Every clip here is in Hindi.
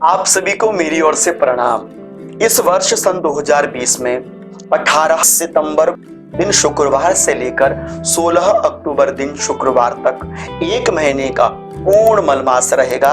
आप सभी को मेरी ओर से प्रणाम। इस वर्ष सन 2020 में 18 सितंबर दिन शुक्रवार से लेकर 16 अक्टूबर दिन शुक्रवार तक एक महीने का पूर्ण मलमास रहेगा,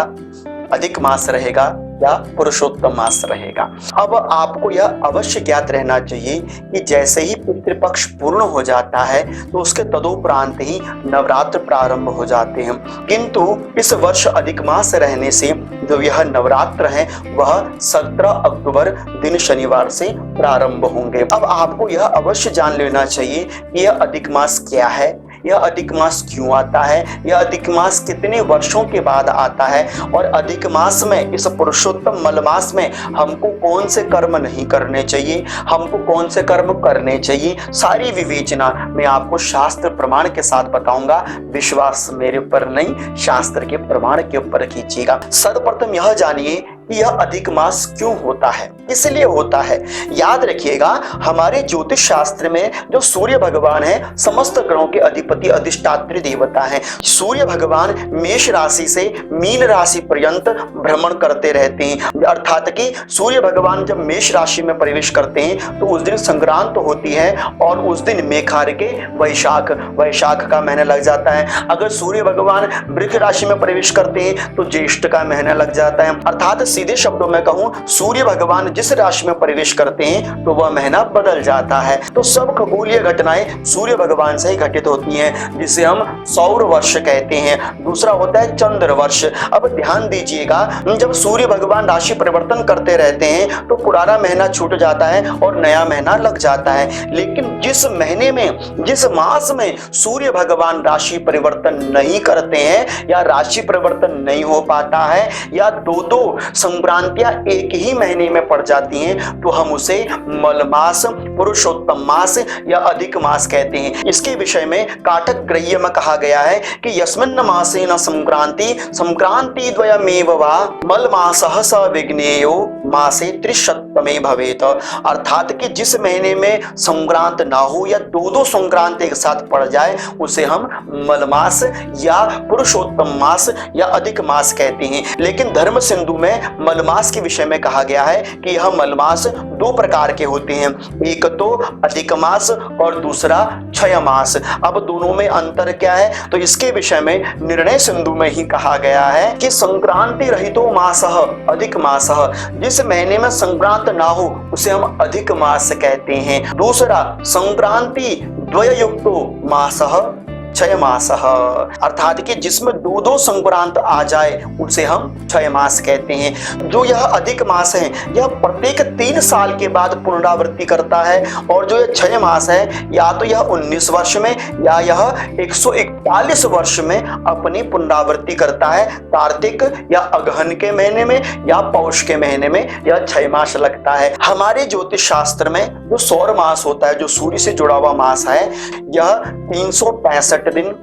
अधिक मास रहेगा या पुरुषोत्तम मास रहेगा। अब आपको यह अवश्य ज्ञात रहना चाहिए कि जैसे ही पितृपक्ष पूर्ण हो जाता है तो उसके तदोपरांत ही नवरात्र प्रारंभ हो जाते हैं, किंतु इस वर्ष अधिक मास रहने से जो यह नवरात्र है वह 17 अक्टूबर दिन शनिवार से प्रारंभ होंगे। अब आपको यह अवश्य जान लेना चाहिए कि यह अधिक मास क्या है, यह अधिक मास क्यों आता है, यह अधिक मास कितने वर्षों के बाद आता है और अधिक मास में, इस पुरुषोत्तम मलमास में हमको कौन से कर्म नहीं करने चाहिए, हमको कौन से कर्म करने चाहिए, सारी विवेचना मैं आपको शास्त्र प्रमाण के साथ बताऊंगा। विश्वास मेरे ऊपर नहीं, शास्त्र के प्रमाण के ऊपर कीजिएगा। सर्वप्रथम यह जानिए कि यह अधिक मास क्यों होता है, इसलिए होता है। याद रखिएगा, हमारे ज्योतिष शास्त्र में जो सूर्य भगवान है समस्त ग्रहों के अधिपति अधिष्ठात्री देवता है। सूर्य भगवान मेष राशि से मीन राशि पर्यंत भ्रमण करते रहते हैं, अर्थात कि सूर्य भगवान जब मेष राशि में प्रवेश करते हैं तो उस दिन संक्रांत होती है और उस दिन मेखार के वैशाख का महीना लग जाता है। अगर सूर्य भगवान वृष राशि में प्रवेश करते हैं तो ज्येष्ठ का महीना लग जाता है। अर्थात सीधे शब्दों में कहूं, सूर्य भगवान जिस राशि में प्रवेश करते हैं तो वह महीना बदल जाता है। तो सब खगोलीय घटनाएं सूर्य भगवान से ही घटित होती हैं, जिसे हम सौर वर्ष कहते हैं। दूसरा होता है चंद्र वर्ष। अब ध्यान दीजिएगा, जब सूर्य भगवान राशि परिवर्तन करते रहते हैं तो पुराना महीना छूट जाता है और नया महीना लग जाता है। लेकिन जिस महीने में, जिस मास में सूर्य भगवान राशि परिवर्तन नहीं करते हैं या राशि परिवर्तन नहीं हो पाता है या दो संक्रांतियां एक ही महीने में पड़ जाती हैं तो हम उसे मलमास, पुरुषोत्तम मास या अधिक मास कहते हैं। इसके विषय में काटक ग्रह्य में कहा गया है कि यस्मिन् मासेन संक्रांति द्वयमेव वा मलमासः स विघ्नेयो मासे त्रिशतमे भवेत। अर्थात कि जिस महीने में संक्रांत ना हो या दो संक्रांत एक साथ पड़ जाए उसे हम मलमास या पुरुषोत्तम मास या अधिक मास कहते हैं। लेकिन धर्म सिंधु में मलमास के विषय में कहा गया है कि यह मलमास दो प्रकार के होते हैं, एक तो अधिक मास और दूसरा क्षय मास। अब दोनों में अंतर क्या है, तो इसके विषय में निर्णय सिंधु में ही कहा गया है कि संक्रांति रहितो मासः अधिक मासः, जिस महीने में संक्रांत ना हो उसे हम अधिक मास कहते हैं। दूसरा संक्रांति द्वययुक्तो मासः क्षय मासः, अर्थात कि जिसमें दो संक्रांत आ जाए उसे हम क्षय मास कहते हैं। जो यह अधिक मास है यह प्रत्येक 3 साल के बाद पुनरावृत्ति करता है और जो यह क्षय मास है या तो यह 19 वर्ष में या यह 141 वर्ष में अपनी पुनरावृत्ति करता है। कार्तिक या अगहन के महीने में या पौष के महीने में यह क्षय मास लगता है। हमारे ज्योतिष शास्त्र में जो सौर मास होता है, जो सूर्य से जुड़ा हुआ मास है, यह 365 दिन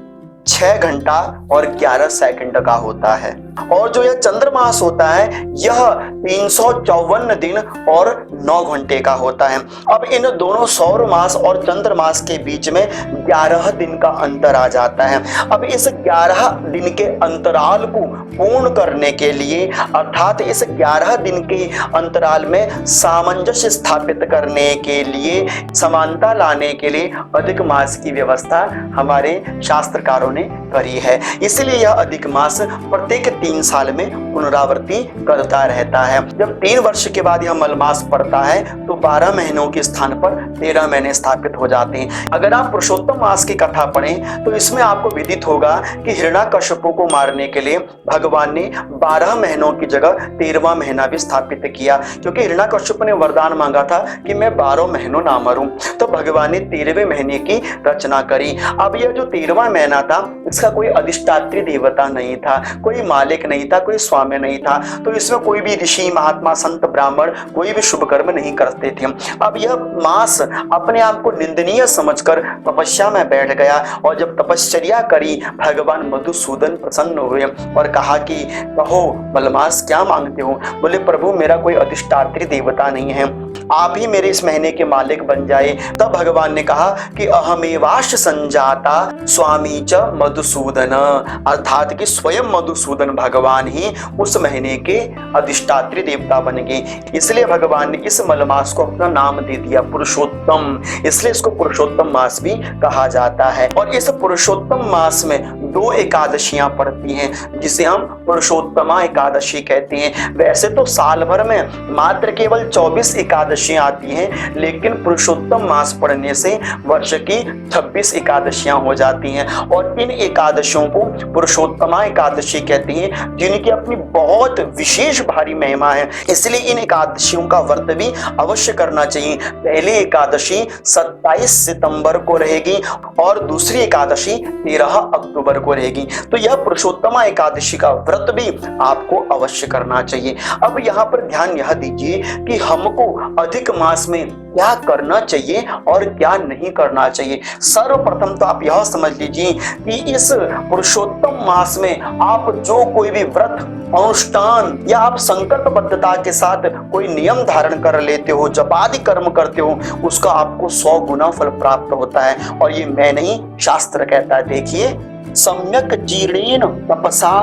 6 घंटा और 11 सेकंड का होता है और जो यह चंद्रमास होता है यह 354 दिन और 9 घंटे का होता है। अब इन दोनों सौर मास और चंद्रमास के बीच में 11 दिन का अंतर आ जाता है। अब इस 11 दिन के अंतराल को पूर्ण करने के लिए, अर्थात इस 11 दिन के अंतराल में सामंजस्य स्थापित करने के लिए, समानता लाने के लिए अधिक मास की व्यवस्था हमारे शास्त्रकारों ने करी है। इसलिए यह अधिक मास प्रत्येक 3 साल में पुनरावृत्ति करता रहता है। जब 3 वर्ष के बाद यह मलमास पड़ता है तो 12 महीनों के स्थान पर 13 महीने स्थापित हो जाते हैं। अगर आप पुरुषोत्तम मास की कथा पढ़ें तो इसमें आपको विदित होगा कि हिरण्याकश्यपु को मारने के लिए भगवान ने 12 महीनों की जगह 13वां महीना भी स्थापित किया, क्योंकि हिरण्याकश्यपु ने वरदान मांगा था कि मैं 12 महीनों ना मरूं। तो भगवान ने 13वें महीने की रचना करी। अब यह जो 13वां महीना था इसका कोई अधिष्ठात्री देवता नहीं था, कोई मालिक नहीं था, कोई स्वामी नहीं था, तो इसमें कोई भी ऋषि, महात्मा, संत, ब्राह्मण कोई भी शुभ कर्म नहीं करते थे। अब यह मास अपने आप को निंदनीय समझकर तपस्या में बैठ गया और जब तपश्चर्या करी भगवान मधुसूदन प्रसन्न हुए और कहा कि कहो मलमास क्या मांगते हो। बोले प्रभु मेरा कोई अधिष्ठात्री देवता नहीं है, आप ही मेरे इस महीने के मालिक बन जाए। तब भगवान ने कहा कि अहमेवाश संजाता स्वामी च मधुसूदन, अर्थात कि स्वयं मधुसूदन भगवान ही उस महीने के अधिष्ठात्री देवता बन गए। इसलिए भगवान ने इस मलमास को अपना नाम दे दिया पुरुषोत्तम, इसलिए इसको पुरुषोत्तम मास भी कहा जाता है। और इस पुरुषोत्तम मास में 2 एकादशियां पड़ती हैं जिसे हम पुरुषोत्तमा एकादशी कहते हैं। वैसे तो साल भर में मात्र केवल 24 एकादशियां आती हैं, लेकिन पुरुषोत्तम मास पड़ने से वर्ष की 26 एकादशियां हो जाती हैं। और इन एकादशियों को पुरुषोत्तमा एकादशी कहते हैं, जिनकी अपनी बहुत विशेष भारी महिमा है। इसलिए इन एकादशियों का व्रत भी अवश्य करना चाहिए। पहली एकादशी 27 सितंबर को रहेगी और दूसरी एकादशी 13 अक्टूबर को रहेगी। तो यह पुरुषोत्तमा एकादशी का व्रत भी आपको अवश्य करना चाहिए। अब यहाँ पर ध्यान यह दीजिए कि हमको अधिक मास में क्या करना चाहिए और क्या नहीं करना चाहिए। सर्वप्रथम तो आप यह समझ लीजिए कि इस पुरुषोत्तम मास में आप जो कोई भी व्रत, अनुष्ठान या आप संकल्पबद्धता के साथ कोई नियम धारण कर लेते हो, जपादि कर्म करते हो, उसका आपको 100 गुना फल प्राप्त होता है। और ये मैं नहीं, शास्त्र कहता है। देखिए, सम्यक जीर्णेन तपसा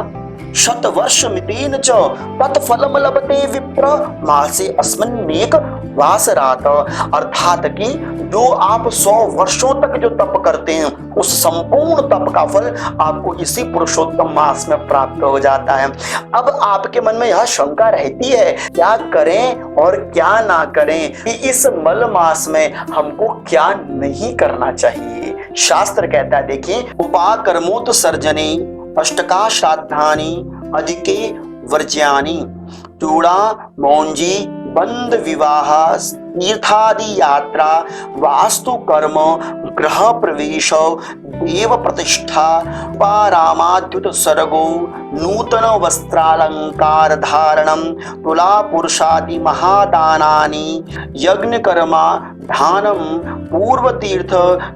शतवर्षमितेन च तत्फलम लभते विप्र मासे अस्मिन्नेक वासरात। अर्थात कि जो आप 100 वर्षों तक जो तप करते हैं, उस संपूर्ण तप का फल आपको इसी पुरुषोत्तम मास में प्राप्त हो जाता है। अब आपके मन में यह शंका रहती है, क्या करें और क्या ना करें, कि इस मल मास में हमको क्या नहीं करना चाहिए। शास्त्र कहता है, देखिए, उपाकर्मोत्सर्जने अष्टका श्राद्धानि अधिके वर्ज्यानि चूड़ा मौंजी बंद विवाह तीर्थादि यात्रा वास्तु कर्म गृह प्रवेश देव प्रतिष्ठा पारामाद्युत सर्गो नूतन वस्त्रालंकार धारणम तुला पुरुषादि महादानानि यज्ञ कर्मा दानम पूर्व तीर्थ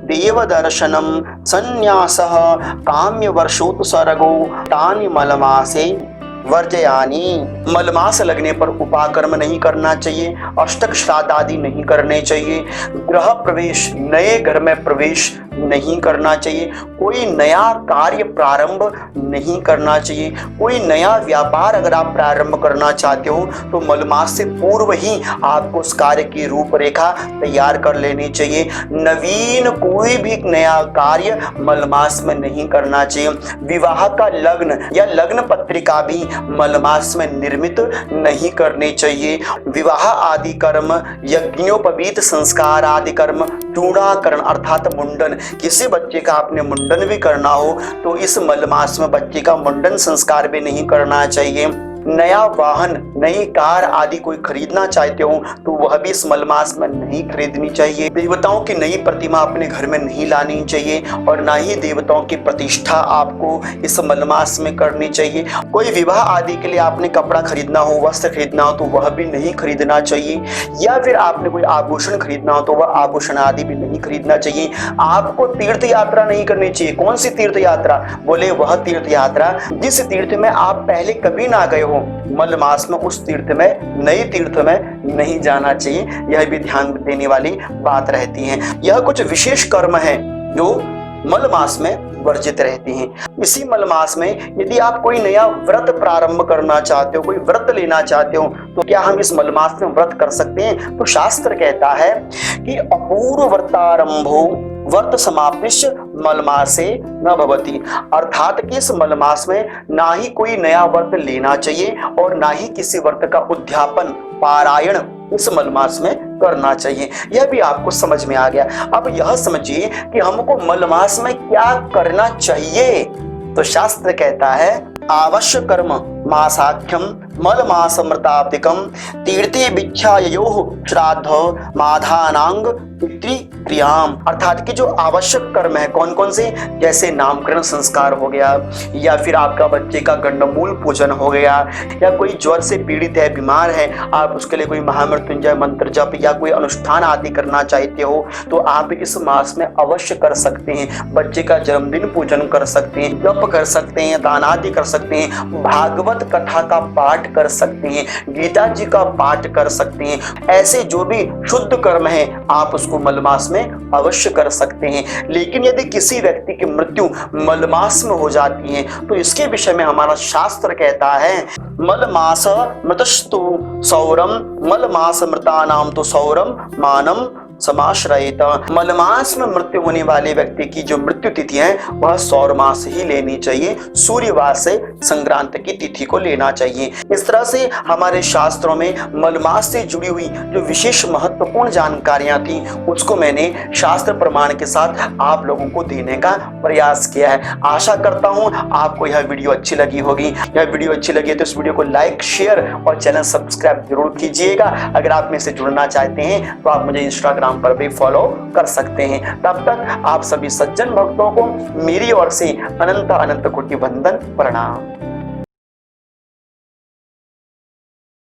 देव दर्शनम संन्यासः काम्य वर्षोत्सर्गो तानि मलमासे वर्जयानी। मलमास लगने पर उपाकर्म नहीं करना चाहिए, अष्टक श्राद्ध आदि नहीं करने चाहिए, गृह प्रवेश, नए घर में प्रवेश नहीं करना चाहिए, कोई नया कार्य प्रारंभ नहीं करना चाहिए, कोई नया व्यापार अगर आप प्रारंभ करना चाहते हो तो मलमास से पूर्व ही आपको उस कार्य की रूपरेखा तैयार कर लेनी चाहिए। नवीन कोई भी नया कार्य मलमास में नहीं करना चाहिए। विवाह का लग्न या लग्न पत्रिका भी मलमास में निर्मित नहीं करने चाहिए। विवाह आदि कर्म, यज्ञोपवीत संस्कार आदि कर्म, चूड़ाकरण अर्थात मुंडन, किसी बच्चे का आपने मुंडन भी करना हो तो इस मलमास में बच्चे का मुंडन संस्कार भी नहीं करना चाहिए। नया वाहन, नई कार आदि कोई खरीदना चाहते हो तो वह भी इस मलमास में नहीं खरीदनी चाहिए। देवताओं की नई प्रतिमा अपने घर में नहीं लानी चाहिए और ना ही देवताओं की प्रतिष्ठा आपको इस मलमास में करनी चाहिए। कोई विवाह आदि के लिए आपने कपड़ा खरीदना हो, वस्त्र खरीदना हो तो वह भी नहीं खरीदना चाहिए। या फिर आपने कोई आभूषण खरीदना हो तो वह आभूषण आदि भी नहीं खरीदना चाहिए। आपको तीर्थ यात्रा नहीं करनी चाहिए। कौन सी तीर्थ यात्रा? बोले वह तीर्थ यात्रा जिस तीर्थ में आप पहले कभी ना गए हो, मलमास में उस तीर्थ में, नए तीर्थ में नहीं जाना चाहिए। यह भी ध्यान देने वाली बात रहती है। यह कुछ विशेष कर्म है जो मलमास में वर्जित रहती हैं। इसी मलमास में यदि आप कोई नया व्रत प्रारंभ करना चाहते हो, कोई व्रत लेना चाहते हो तो क्या हम इस मलमास में व्रत कर सकते हैं? तो शास्त्र कहता है कि अपूर्व व्रतारंभो व्रत समापिष्य मलमासे न भवति। अर्थात कि इस मलमास में ना ही कोई नया व्रत लेना चाहिए और ना ही किसी व्रत का उद्यापन, पारायण इस मलमास में करना चाहिए। यह भी आपको समझ में आ गया। अब यह समझिए कि हमको मलमास में क्या करना चाहिए। तो शास्त्र कहता है, आवश्य कर्म मासाख्यम मलमासमृताब्दिकम तीर्थे भिक्षायोः श्राद्ध माधानांग पितृक्रियाम। अर्थात कि जो आवश्यक कर्म है कौन कौन से, जैसे नामकरण संस्कार हो गया, या फिर आपका बच्चे का गंडमूल पूजन हो गया, या कोई ज्वर से पीड़ित है, बीमार है, आप उसके लिए कोई महामृत्युंजय मंत्र जप या कोई अनुष्ठान आदि करना चाहते हो तो आप इस मास में अवश्य कर सकते हैं। बच्चे का जन्मदिन पूजन कर सकते हैं, जप कर सकते हैं, दान आदि कर सकते हैं, भागवत कथा का पाठ पाठ कर सकते हैं, गीता जी का पाठ कर सकते हैं। ऐसे जो भी शुद्ध कर्म है आप उसको मलमास में अवश्य कर सकते हैं। लेकिन यदि किसी व्यक्ति की मृत्यु मलमास में हो जाती है तो इसके विषय में हमारा शास्त्र कहता है, मलमास मृतस्तु सौरम मलमास मृतानाम तो सौरम मानम समाश्रयेत। मलमास में मृत्यु होने वाले व्यक्ति की जो मृत्यु तिथि है वह सौर मास ही लेनी चाहिए, सूर्यवार से संक्रांति की तिथि को लेना चाहिए। इस तरह से हमारे शास्त्रों में मलमास से जुड़ी हुई जो विशेष महत्वपूर्ण जानकारियां थी उसको मैंने शास्त्र प्रमाण के साथ आप लोगों को देने का प्रयास किया है। आशा करता हूं आपको यह वीडियो अच्छी लगी होगी। यह वीडियो अच्छी लगी है तो इस वीडियो को लाइक, शेयर और चैनल सब्सक्राइब जरूर कीजिएगा। अगर आप में से जुड़ना चाहते हैं तो आप मुझे इंस्टाग्राम पर भी फॉलो कर सकते हैं। तब तक आप सभी सज्जन भक्तों को मेरी ओर से अनंत अनंत कोटि वंदन, प्रणाम।